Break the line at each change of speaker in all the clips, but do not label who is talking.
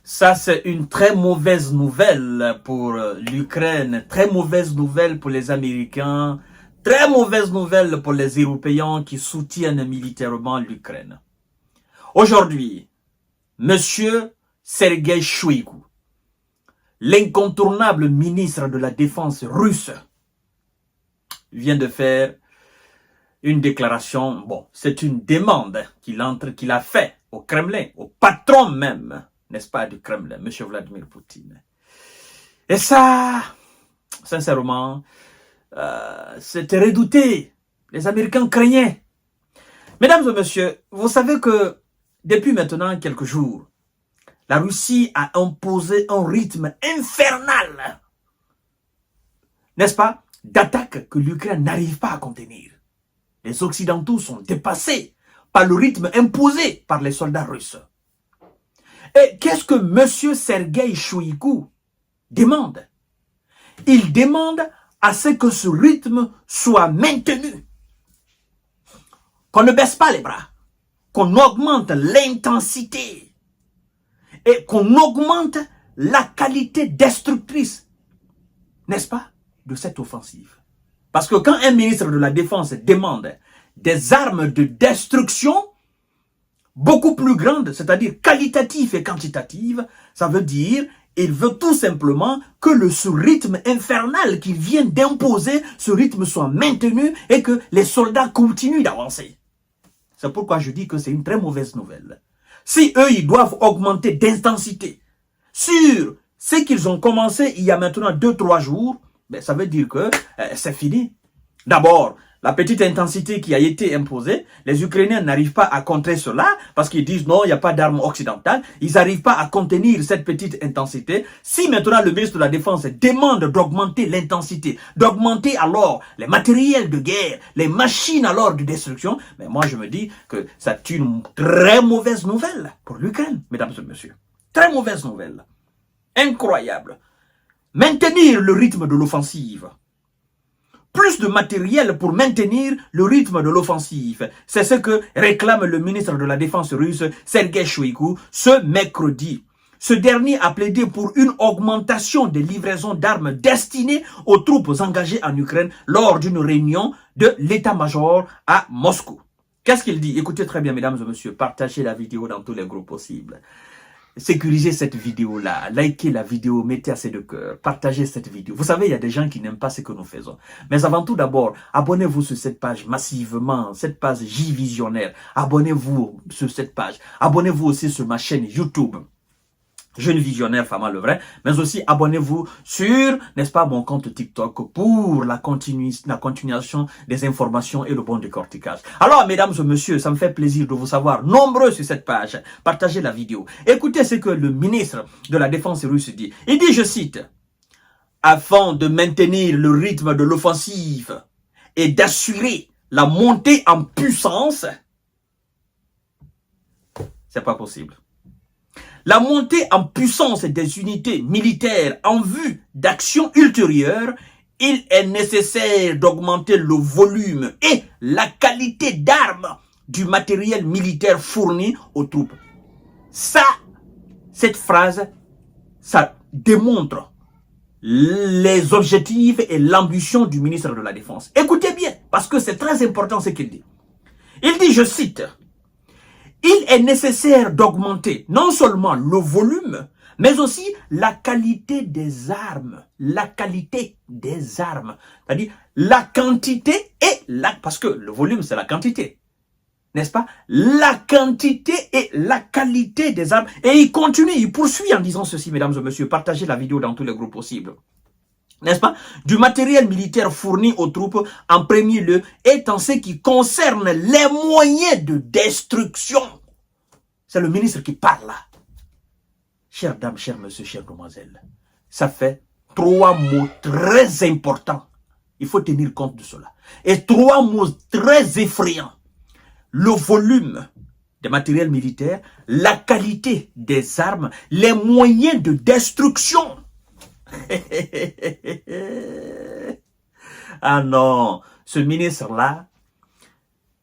Ça, c'est une très mauvaise nouvelle pour l'Ukraine, très mauvaise nouvelle pour les Américains, très mauvaise nouvelle pour les Européens qui soutiennent militairement l'Ukraine. Aujourd'hui, Monsieur Sergei Shoigu, l'incontournable ministre de la Défense russe, vient de faire une déclaration, bon, c'est une demande qu'il a fait au Kremlin, au patron même, n'est-ce pas, du Kremlin, M. Vladimir Poutine. Et ça, sincèrement, c'était redouté. Les Américains craignaient. Mesdames et messieurs, vous savez que depuis maintenant quelques jours, la Russie a imposé un rythme infernal, n'est-ce pas, d'attaques que l'Ukraine n'arrive pas à contenir. Les Occidentaux sont dépassés par le rythme imposé par les soldats russes. Et qu'est-ce que M. Sergei Shoigu demande? Il demande à ce que ce rythme soit maintenu. Qu'on ne baisse pas les bras. Qu'on augmente l'intensité. Et qu'on augmente la qualité destructrice, n'est-ce pas, de cette offensive. Parce que quand un ministre de la Défense demande des armes de destruction beaucoup plus grandes, c'est-à-dire qualitatives et quantitatives, ça veut dire il veut tout simplement que ce rythme infernal qu'il vient d'imposer, ce rythme soit maintenu et que les soldats continuent d'avancer. C'est pourquoi je dis que c'est une très mauvaise nouvelle. Si eux, ils doivent augmenter d'intensité sur ce qu'ils ont commencé il y a maintenant 2-3 jours, ben, ça veut dire que c'est fini. D'abord, la petite intensité qui a été imposée, les Ukrainiens n'arrivent pas à contrer cela parce qu'ils disent non, il n'y a pas d'armes occidentales. Ils n'arrivent pas à contenir cette petite intensité. Si maintenant le ministre de la Défense demande d'augmenter l'intensité, d'augmenter alors les matériels de guerre, les machines alors de destruction, mais moi je me dis que c'est une très mauvaise nouvelle pour l'Ukraine, mesdames et messieurs. Très mauvaise nouvelle. Incroyable. Maintenir le rythme de l'offensive. Plus de matériel pour maintenir le rythme de l'offensive. C'est ce que réclame le ministre de la Défense russe, Sergei Shoigu, ce mercredi. Ce dernier a plaidé pour une augmentation des livraisons d'armes destinées aux troupes engagées en Ukraine lors d'une réunion de l'état-major à Moscou. Qu'est-ce qu'il dit? Écoutez très bien, mesdames et messieurs, partagez la vidéo dans tous les groupes possibles. Sécurisez cette vidéo-là, likez la vidéo, mettez assez de cœur, partagez cette vidéo. Vous savez, il y a des gens qui n'aiment pas ce que nous faisons. Mais avant tout d'abord, abonnez-vous sur cette page massivement, cette page J-Visionnaire. Abonnez-vous sur cette page. Abonnez-vous aussi sur ma chaîne YouTube. Jeune visionnaire Fama le vrai, mais aussi abonnez-vous sur, n'est-ce pas, mon compte TikTok pour la continuation des informations et le bon décortiquage. Alors, mesdames et messieurs, ça me fait plaisir de vous savoir nombreux sur cette page. Partagez la vidéo. Écoutez ce que le ministre de la Défense russe dit. Il dit, je cite, « Afin de maintenir le rythme de l'offensive et d'assurer la montée en puissance, c'est pas possible. La montée en puissance des unités militaires en vue d'actions ultérieures, il est nécessaire d'augmenter le volume et la qualité d'armes du matériel militaire fourni aux troupes. Ça, cette phrase, ça démontre les objectifs et l'ambition du ministre de la Défense. Écoutez bien, parce que c'est très important ce qu'il dit. Il dit, je cite, il est nécessaire d'augmenter non seulement le volume, mais aussi la qualité des armes. La qualité des armes. C'est-à-dire la quantité et la... Parce que le volume, c'est la quantité. N'est-ce pas? La quantité et la qualité des armes. Et il continue, il poursuit en disant ceci, mesdames et messieurs. Partagez la vidéo dans tous les groupes possibles. N'est-ce pas? Du matériel militaire fourni aux troupes en premier lieu est en ce qui concerne les moyens de destruction. C'est le ministre qui parle là. Chères dames, chers messieurs, chères demoiselles, ça fait 3 mots très importants. Il faut tenir compte de cela. Et 3 mots très effrayants. Le volume des matériels militaires, la qualité des armes, les moyens de destruction. Ah non, ce ministre-là,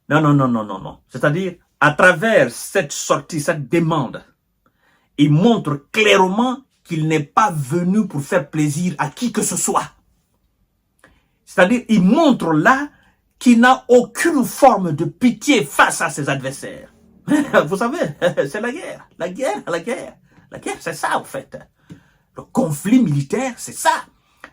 non. C'est-à-dire, à travers cette sortie, cette demande, il montre clairement qu'il n'est pas venu pour faire plaisir à qui que ce soit. C'est-à-dire, il montre là qu'il n'a aucune forme de pitié face à ses adversaires. Vous savez, c'est la guerre. La guerre, c'est ça en fait. Le conflit militaire, c'est ça.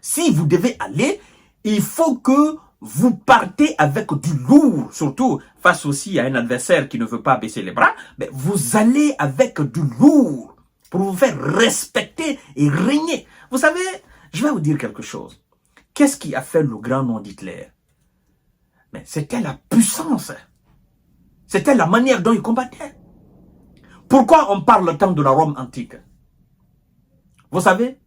Si vous devez aller, il faut que vous partez avec du lourd, surtout face aussi à un adversaire qui ne veut pas baisser les bras, mais vous allez avec du lourd pour vous faire respecter et régner. Vous savez, je vais vous dire quelque chose. Qu'est-ce qui a fait le grand nom d'Hitler? Mais c'était la puissance. C'était la manière dont il combattait. Pourquoi on parle tant de la Rome antique? Vous savez,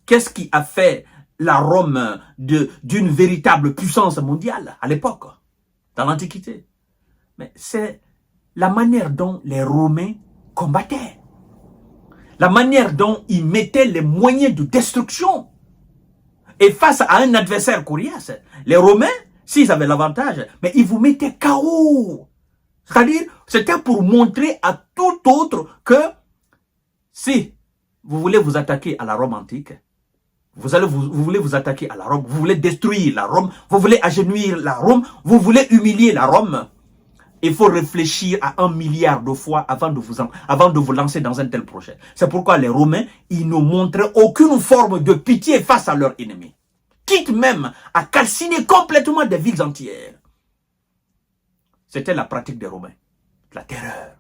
qu'est-ce qui a fait la Rome d'une véritable puissance mondiale à l'époque, dans l'Antiquité? Mais c'est la manière dont les Romains combattaient. La manière dont ils mettaient les moyens de destruction. Et face à un adversaire coriace, les Romains, s'ils avaient l'avantage, mais ils vous mettaient KO. C'est-à-dire, c'était pour montrer à tout autre que si vous voulez vous attaquer à la Rome antique, vous voulez vous attaquer à la Rome, vous voulez détruire la Rome, vous voulez agenouiller la Rome, vous voulez humilier la Rome, il faut réfléchir à 1 milliard de fois avant de vous lancer dans un tel projet. C'est pourquoi les Romains, ils ne montraient aucune forme de pitié face à leurs ennemis. Quitte même à calciner complètement des villes entières. C'était la pratique des Romains. La terreur.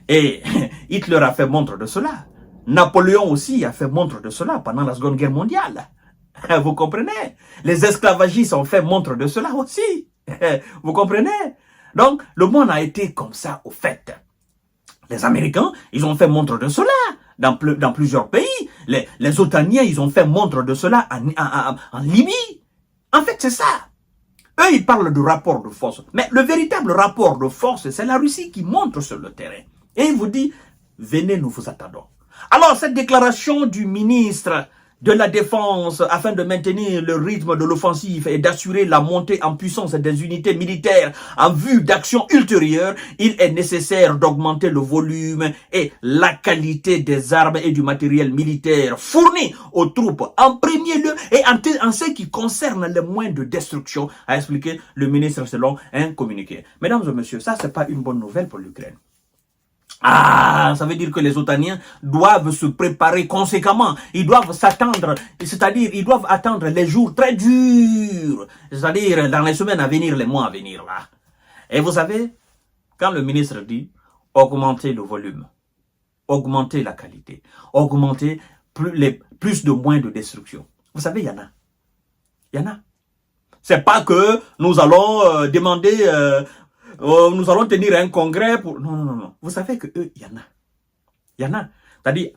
Et Hitler a fait montre de cela. Napoléon aussi a fait montre de cela pendant la Seconde Guerre mondiale. Vous comprenez? Les esclavagistes ont fait montre de cela aussi. Vous comprenez? Donc, le monde a été comme ça au fait. Les Américains, ils ont fait montre de cela dans plusieurs pays. Les Otaniens, ils ont fait montre de cela en Libye. En fait, c'est ça. Eux, ils parlent de rapport de force. Mais le véritable rapport de force, c'est la Russie qui montre sur le terrain. Et il vous dit, venez, nous vous attendons. Alors, cette déclaration du ministre de la Défense afin de maintenir le rythme de l'offensive et d'assurer la montée en puissance des unités militaires en vue d'actions ultérieures, il est nécessaire d'augmenter le volume et la qualité des armes et du matériel militaire fourni aux troupes en premier lieu et en ce qui concerne les moyens de destruction, a expliqué le ministre selon un communiqué. Mesdames et messieurs, ça c'est pas une bonne nouvelle pour l'Ukraine. Ah, ça veut dire que les Otaniens doivent se préparer conséquemment. Ils doivent s'attendre, c'est-à-dire ils doivent attendre les jours très durs. C'est-à-dire dans les semaines à venir, les mois à venir là. Et vous savez, quand le ministre dit augmenter le volume, augmenter la qualité, augmenter plus de moyens de destruction. Vous savez, il y en a. Il y en a. C'est pas que nous allons demander... nous allons tenir un congrès pour... Non. Vous savez que eux, il y en a. Il y en a. C'est-à-dire,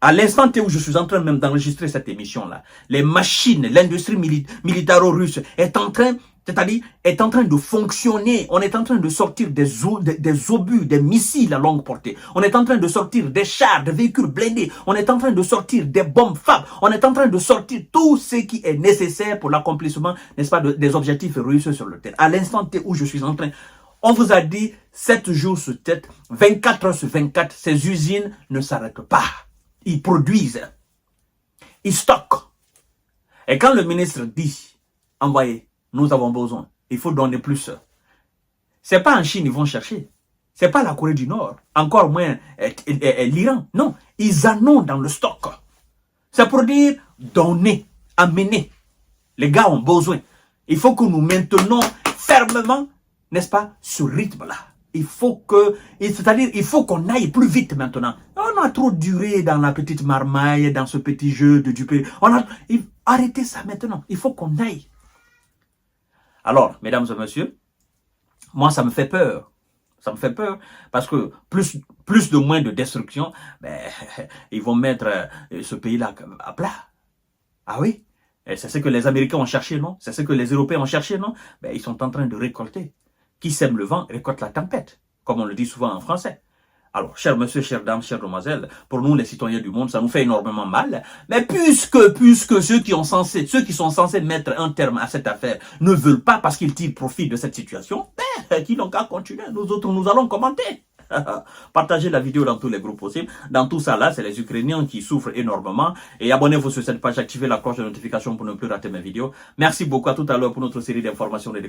à l'instant où je suis en train même d'enregistrer cette émission-là, les machines, l'industrie militaro-russe est en train, c'est-à-dire, est en train de fonctionner. On est en train de sortir des obus, des missiles à longue portée. On est en train de sortir des chars, des véhicules blindés. On est en train de sortir des bombes FAB. On est en train de sortir tout ce qui est nécessaire pour l'accomplissement, n'est-ce pas, des objectifs russes sur le terrain. À l'instant où je suis en train... On vous a dit 7 jours sur 7, 24 heures sur 24, ces usines ne s'arrêtent pas. Ils produisent. Ils stockent. Et quand le ministre dit, envoyez, nous avons besoin, il faut donner plus. C'est pas en Chine ils vont chercher. C'est pas la Corée du Nord. Encore moins l'Iran. Non, ils en ont dans le stock. C'est pour dire, donner, amener. Les gars ont besoin. Il faut que nous maintenons fermement, n'est-ce pas, ce rythme-là. Il faut que, c'est-à-dire, il faut qu'on aille plus vite maintenant. On a trop duré dans la petite marmaille, dans ce petit jeu de duper. Arrêtez ça maintenant. Il faut qu'on aille. Alors, mesdames et messieurs, moi, ça me fait peur. Ça me fait peur parce que plus de moins de destruction, ben, ils vont mettre ce pays-là à plat. Ah oui? C'est ce que les Américains ont cherché, non? C'est ce que les Européens ont cherché, non? Ben, ils sont en train de récolter. Qui sème le vent récolte la tempête, comme on le dit souvent en français. Alors, chers monsieur, chères dames, chères demoiselles, pour nous les citoyens du monde, ça nous fait énormément mal. Mais puisque ceux qui sont censés mettre un terme à cette affaire ne veulent pas parce qu'ils tirent profit de cette situation, ben, qu'ils n'ont qu'à continuer. Nous autres, nous allons commenter. Partagez la vidéo dans tous les groupes possibles. Dans tout ça là, c'est les Ukrainiens qui souffrent énormément. Et abonnez-vous sur cette page, activez la cloche de notification pour ne plus rater mes vidéos. Merci beaucoup, à tout à l'heure pour notre série d'informations et de